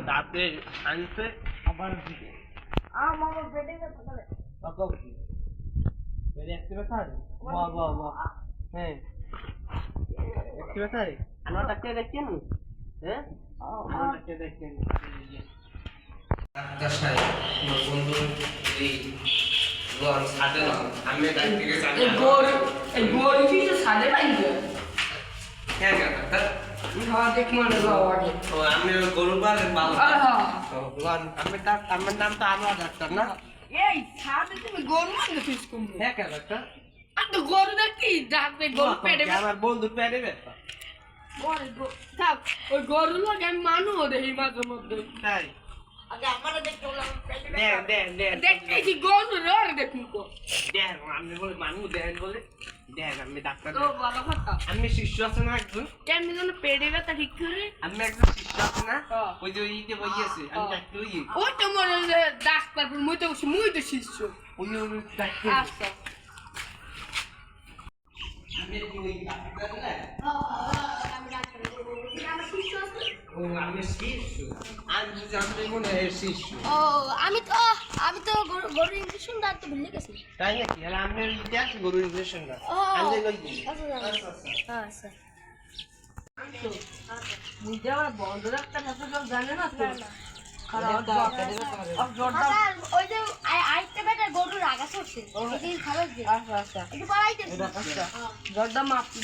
দাঁতে আনছে আবার আমার পেটে ব্যথা করে। একটু ব্যথা হ্যাঁ একটু ব্যথা আমার ডাক্তার দেখছেন হ্যাঁ ডাক্তার দেখছেন ডাক্তার সাহেব আমার বন্ধু এই গরম ছাদে না আমি ডাক্তারকে জানি এই গরু কি তো সাদে পাইবে? হ্যাঁ ডাক্তার হ্যাঁ দেখ মনে যাও আগে। ও আমি গরু পালেন ভালো হ্যাঁ আমার নাম তো আনোয়ার ডাক্তার না এই সাদে তুমি গরু মানে ফিস করবে? হ্যাঁ কেন ডাক্তার আর তো গরু দেখি ডাকবে গরু পেটে ব্যথা। আমার বন্ধু পেটে ব্যথা থাক ওই গরু লোক আমি মানু দেখি মাঝে মধ্যে। তাই আগে আমার দেখতে বললাম পেটে দেখ ব্যথা। দেখ দেখ দেখতেছি গরু রে দেখুন তো। দেখ আমি বলে মানুষ দেখ বলে দেখ আমি ডাক্তার তো ভালো কথা। আমি শিষ্য আছে না একজন কেমনি যেন পেটে ব্যথা ঠিক করে? আমি একজন শিষ্য আছে না হ্যাঁ। ওই যে ইতে বইয়েছে আমি ডাক্তার ওই ওই তো মনে হয় যে ডাক্তার মুই তো শিষ্য। ওই ডাক্তার আচ্ছা আমি ওই ডাক্তার না আমি ডাক্তার আমার শিষ্য আছে। ও আমি শিষ্য আমি জানতে মনে হয় শিষ্য ও আমি তো গরুর ইঞ্জেকশন ডাক্তার ভুলে গেছি। তাই নাকি আর আমি ইতে আছে গরু ইনজেকশন না ও আমি লই দিই আচ্ছা বুঝতে আমার বন্ধ ডাক্তার এত সব জানে না তো। না। জ্বরটা ওই যে আইতে বেটা গরুর আগা চড়ছে এই যে খাবার যে আচ্ছা আচ্ছা একটু বাড়াইতে জ্বরটা মাপি